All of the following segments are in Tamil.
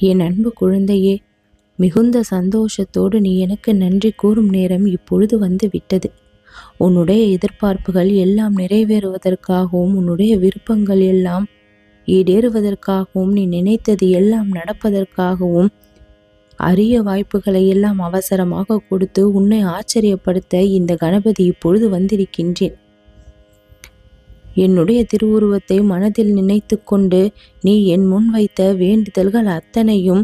என் அன்பு குழந்தையே, மிகுந்த சந்தோஷத்தோடு நீ எனக்கு நன்றி கூறும் நேரம் இப்பொழுது வந்து விட்டது. உன்னுடைய எதிர்பார்ப்புகள் எல்லாம் நிறைவேறுவதற்காகவும், உன்னுடைய விருப்பங்கள் எல்லாம் ஈடேறுவதற்காகவும், நீ நினைத்தது எல்லாம் நடப்பதற்காகவும், அரிய வாய்ப்புகளை எல்லாம் அவசரமாக கொடுத்து உன்னை ஆச்சரியப்படுத்த இந்த கணபதி இப்பொழுது வந்திருக்கின்றேன். என்னுடைய திருவுருவத்தை மனதில் நினைத்து கொண்டு நீ என் முன் வைத்த வேண்டுதல்கள் அத்தனையும்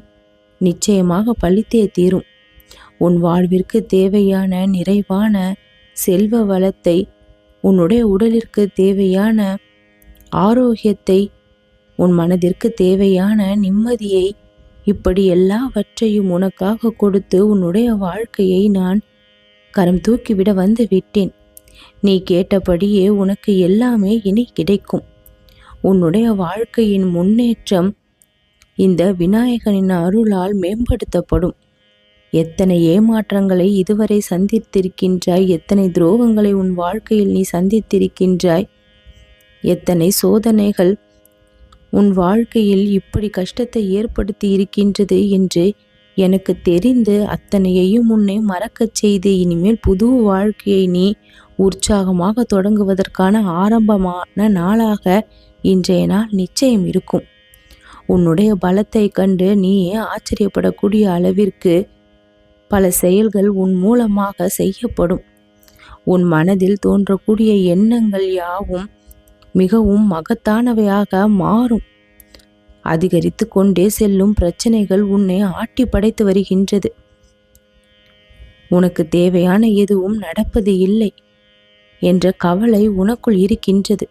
நிச்சயமாக பலித்தே தீரும். உன் வாழ்விற்கு தேவையான நிறைவான செல்வ வளத்தை, உன்னுடைய உடலிற்கு தேவையான ஆரோக்கியத்தை, உன் மனதிற்கு தேவையான நிம்மதியை, இப்படி எல்லாவற்றையும் உனக்காக கொடுத்து உன்னுடைய வாழ்க்கையை நான் கரம் தூக்கிவிட வந்து விட்டேன். நீ கேட்டபடியே உனக்கு எல்லாமே இனி கிடைக்கும். உன்னுடைய வாழ்க்கையின் முன்னேற்றம் இந்த விநாயகனின் அருளால் மேம்படுத்தப்படும். எத்தனை ஏமாற்றங்களை இதுவரை சந்தித்திருக்கின்றாய், எத்தனை துரோகங்களை உன் வாழ்க்கையில் நீ சந்தித்திருக்கின்றாய், எத்தனை சோதனைகள் உன் வாழ்க்கையில் இப்படி கஷ்டத்தை ஏற்படுத்தி இருக்கின்றது என்று எனக்கு தெரிந்து அத்தனையையும் உன்னை மறக்கச் செய்து இனிமேல் புது வாழ்க்கையை நீ உற்சாகமாக தொடங்குவதற்கான ஆரம்பமான நாளாக இன்றைய நாள் நிச்சயம் இருக்கும். உன்னுடைய பலத்தை கண்டு நீயே ஆச்சரியப்படக்கூடிய அளவிற்கு பல செயல்கள் உன் மூலமாக செய்யப்படும். உன் மனதில் தோன்றக்கூடிய எண்ணங்கள் யாவும் மிகவும் மகத்தானவையாக மாறும். அதிகரித்து கொண்டே செல்லும் பிரச்சனைகள் உன்னை ஆட்டி படைத்து வருகின்றது. உனக்கு தேவையான எதுவும் நடப்பது இல்லை என்ற கவலை உனக்குள் இருக்கின்றது.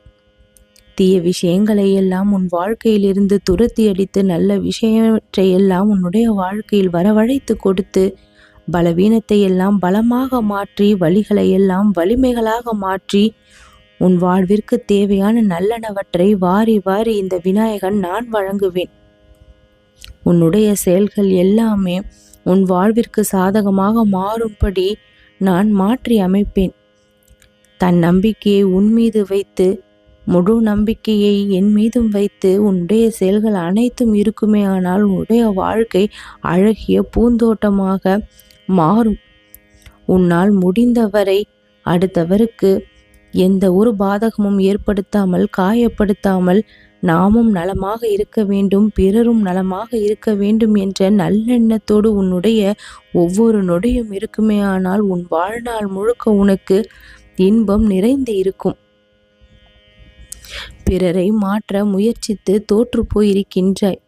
தீய விஷயங்களை எல்லாம் உன் வாழ்க்கையிலிருந்து துரத்தி அடித்து நல்ல விஷயத்தை எல்லாம் உன்னுடைய வாழ்க்கையில் வரவழைத்து கொடுத்து பலவீனத்தை எல்லாம் பலமாக மாற்றி, வலிகளை எல்லாம் வலிமைகளாக மாற்றி, உன் வாழ்விற்கு தேவையான நல்லனவற்றை வாரி வாரி இந்த விநாயகன் நான் வழங்குவேன். உன்னுடைய செயல்கள் எல்லாமே உன் வாழ்விற்கு சாதகமாக மாறும்படி நான் மாற்றி அமைப்பேன். தன் நம்பிக்கையை உன் மீது வைத்து, முழு நம்பிக்கையை என் மீதும் வைத்து உன்னுடைய செயல்கள் அனைத்தும் இருக்குமே ஆனால் உன்னுடைய வாழ்க்கை அழகிய பூந்தோட்டமாக மாறும். உன்னால் முடிந்தவரை அடுத்தவருக்கு எந்த ஒரு பாதகமும் ஏற்படுத்தாமல், காயப்படுத்தாமல், நாமும் நலமாக இருக்க வேண்டும், பிறரும் நலமாக இருக்க வேண்டும் என்ற நல்லெண்ணத்தோடு உன்னுடைய ஒவ்வொரு நொடியும் இருக்குமே ஆனால் உன் வாழ்நாள் முழுக்க உனக்கு இன்பம் நிறைந்து இருக்கும். பிறரை மாற்ற முயற்சித்து தோற்று போயிருக்கின்றாய்.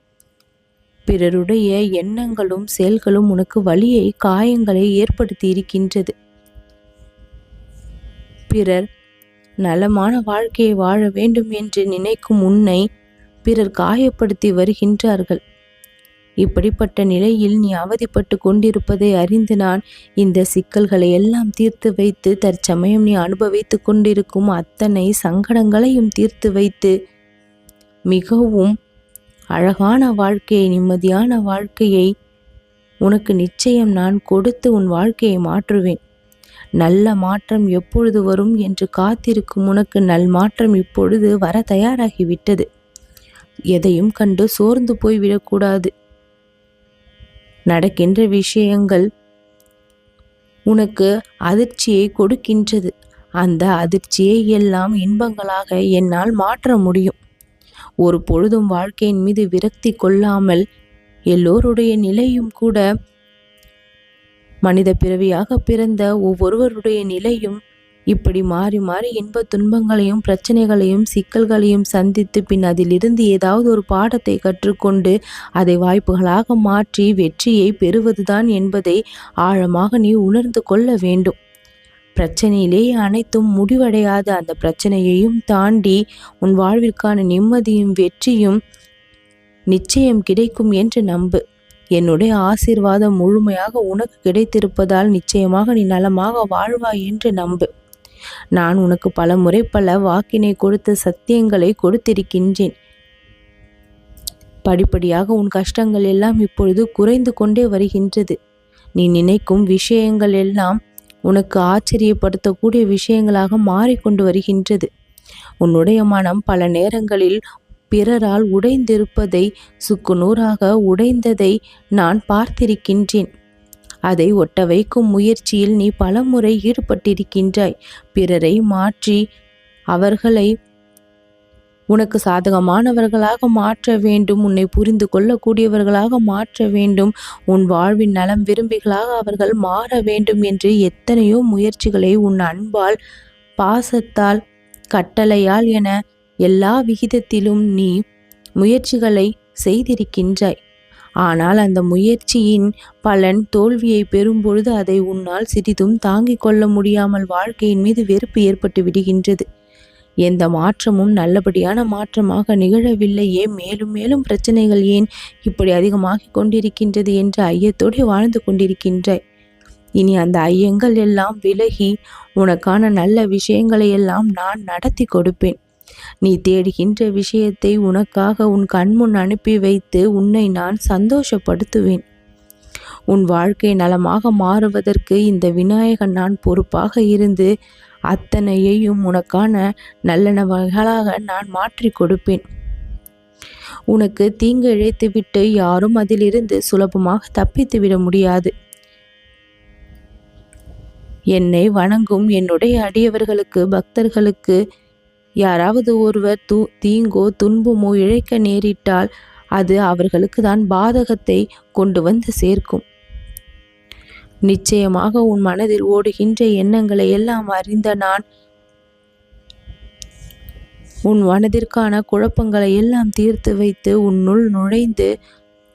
பிறருடைய எண்ணங்களும் செயல்களும் உனக்கு வலியை, காயங்களை ஏற்படுத்தி இருக்கின்றது. பிறர் நலமான வாழ்க்கையை வாழ வேண்டும் என்று நினைக்கும் உன்னை பிறர் காயப்படுத்தி வருகின்றார்கள். இப்படிப்பட்ட நிலையில் நீ அவதிப்பட்டு கொண்டிருப்பதை அறிந்து நான் இந்த சிக்கல்களை எல்லாம் தீர்த்து வைத்து, தற்சமயம் நீ அனுபவித்து கொண்டிருக்கும் அத்தனை சங்கடங்களையும் தீர்த்து வைத்து மிகவும் அழகான வாழ்க்கையை, நிம்மதியான வாழ்க்கையை உனக்கு நிச்சயம் நான் கொடுத்து உன் வாழ்க்கையை மாற்றுவேன். நல்ல மாற்றம் எப்பொழுது வரும் என்று காத்திருக்கும் உனக்கு நல் மாற்றம் இப்பொழுது வர தயாராகிவிட்டது. எதையும் கண்டு சோர்ந்து போய்விடக்கூடாது. நடக்கின்ற விஷயங்கள் உனக்கு அதிர்ச்சியை கொடுக்கின்றது. அந்த அதிர்ச்சியை எல்லாம் இன்பங்களாக என்னால் மாற்ற முடியும். ஒரு பொழுதும் வாழ்க்கையின் மீது விரக்தி கொள்ளாமல், எல்லோருடைய நிலையும் கூட, மனித பிறவியாக பிறந்த ஒவ்வொருவருடைய நிலையும் இப்படி மாறி மாறி இன்ப துன்பங்களையும் பிரச்சனைகளையும் சிக்கல்களையும் சந்தித்து பின் அதிலிருந்து ஏதாவது ஒரு பாடத்தை கற்றுக்கொண்டு அதை வாய்ப்புகளாக மாற்றி வெற்றியை பெறுவதுதான் என்பதை ஆழமாக நீ உணர்ந்து கொள்ள வேண்டும். பிரச்சனையிலேயே அனைத்தும் முடிவடையாது. அந்த பிரச்சனையையும் தாண்டி உன் வாழ்விற்கான நிம்மதியும் வெற்றியும் நிச்சயம் கிடைக்கும் என்று நம்பு. என்னுடைய ஆசீர்வாதம் முழுமையாக உனக்கு கிடைத்திருப்பதால் நிச்சயமாக நீ நலமாக வாழ்வாய் என்று நம்பு. நான் உனக்கு பல முறை பல வாக்கினை கொடுத்த சத்தியங்களை கொடுத்திருக்கின்றேன். படிப்படியாக உன் கஷ்டங்கள் எல்லாம் இப்பொழுது குறைந்து கொண்டே வருகின்றது. நீ நினைக்கும் விஷயங்கள் எல்லாம் உனக்கு ஆச்சரியப்படுத்தக்கூடிய விஷயங்களாக மாறிக்கொண்டு வருகின்றது. உன்னுடைய மனம் பல நேரங்களில் பிறரால் உடைந்திருப்பதை, சுக்குநூறாக உடைந்ததை நான் பார்த்திருக்கின்றேன். அதை ஒட்ட வைக்கும் முயற்சியில் நீ பலமுறை ஈடுபட்டிருக்கின்றாய். பிறரை மாற்றி அவர்களை உனக்கு சாதகமானவர்களாக மாற்ற வேண்டும், உன்னை புரிந்து கொள்ளக்கூடியவர்களாக மாற்ற வேண்டும், உன் வாழ்வின் நலம் விரும்பிகளாக அவர்கள் மாற வேண்டும் என்று எத்தனையோ முயற்சிகளை உன் அன்பால், பாசத்தால், கட்டளையால் என எல்லா விகிதத்திலும் நீ முயற்சிகளை செய்திருக்கின்றாய். ஆனால் அந்த முயற்சியின் பலன் தோல்வியை பெறும்பொழுது அதை உன்னால் சிறிதும் தாங்கிக் கொள்ள முடியாமல் வாழ்க்கையின் மீது வெறுப்பு ஏற்பட்டு விடுகின்றது. எந்த மாற்றமும் நல்லபடியான மாற்றமாக நிகழவில்லையே, மேலும் மேலும் பிரச்சனைகள் ஏன் இப்படி அதிகமாகிக் கொண்டிருக்கின்றது என்று ஐயத்தோடு வாழ்ந்து கொண்டிருக்கின்றாய். இனி அந்த ஐயங்கள் எல்லாம் விலகி உனக்கான நல்ல விஷயங்களை எல்லாம் நான் நடத்தி கொடுப்பேன். நீ தேடுகின்ற விஷயத்தை உனக்காக உன் கண்முன் அனுப்பி வைத்து உன்னை நான் சந்தோஷப்படுத்துவேன். உன் வாழ்க்கை நலமாக மாறுவதற்கு இந்த விநாயகன் நான் பொறுப்பாக இருந்து அத்தனையையும் உனக்கான நல்லனவர்களாக நான் மாற்றி கொடுப்பேன். உனக்கு தீங்கு இழைத்துவிட்டு யாரும் அதிலிருந்து சுலபமாக தப்பித்து விட முடியாது. என்னை வணங்கும் என்னுடைய அடியவர்களுக்கு, பக்தர்களுக்கு யாராவது ஒருவர் தீங்கோ துன்பமோ இழைக்க நேரிட்டால் அது அவர்களுக்கு தான் பாதகத்தை கொண்டு வந்து சேர்க்கும். நிச்சயமாக உன் மனதில் ஓடுகின்ற எண்ணங்களை எல்லாம் அறிந்த நான் உன் மனதிற்கான குழப்பங்களை எல்லாம் தீர்த்து வைத்து உன்னுள் நுழைந்து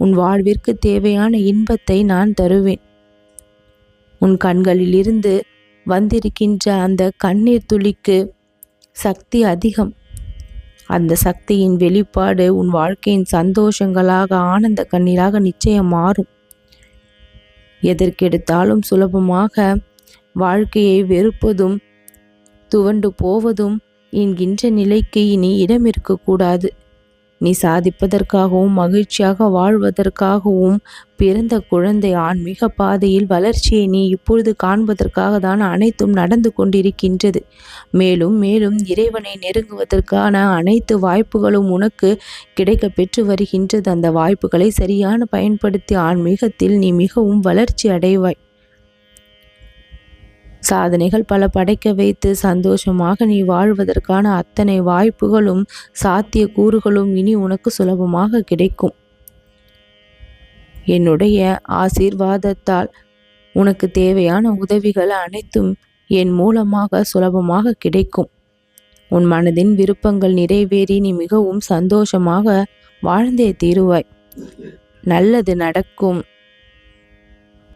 உன் வாழ்விற்கு தேவையான இன்பத்தை நான் தருவேன். உன் கண்களில் இருந்து வந்திருக்கின்ற அந்த கண்ணீர் துளிக்கு சக்தி அதிகம். அந்த சக்தியின் வெளிப்பாடு உன் வாழ்க்கையின் சந்தோஷங்களாக, ஆனந்த கண்ணீராக நிச்சயம் மாறும். எதற்கெடுத்தாலும் சுலபமாக வாழ்க்கையை வெறுப்பதும் துவண்டு போவதும் என்கின்ற நிலைக்கு இனி இடம் இருக்கக்கூடாது. நீ சாதிப்பதற்காகவும் மகிழ்ச்சியாக வாழ்வதற்காகவும் பிறந்த குழந்தை ஆன்மீக பாதையில் வளர்ச்சியை நீ இப்பொழுது காண்பதற்காக தான் அனைத்தும் நடந்து கொண்டிருக்கின்றது. மேலும் மேலும் இறைவனை நெருங்குவதற்கான அனைத்து வாய்ப்புகளும் உனக்கு கிடைக்க பெற்று வருகின்றது. அந்த வாய்ப்புகளை சரியான பயன்படுத்தி ஆன்மீகத்தில் நீ மிகவும் வளர்ச்சி அடைவாய். சாதனைகள் பல படைக்க வைத்து சந்தோஷமாக நீ வாழ்வதற்கான அத்தனை வாய்ப்புகளும் சாத்திய கூறுகளும் இனி உனக்கு சுலபமாக கிடைக்கும். என்னுடைய ஆசீர்வாதத்தால் உனக்கு தேவையான உதவிகள் அனைத்தும் என் மூலமாக சுலபமாக கிடைக்கும். உன் மனதின் விருப்பங்கள் நிறைவேறி நீ மிகவும் சந்தோஷமாக வாழ்ந்தே தீருவாய். நல்லது நடக்கும்.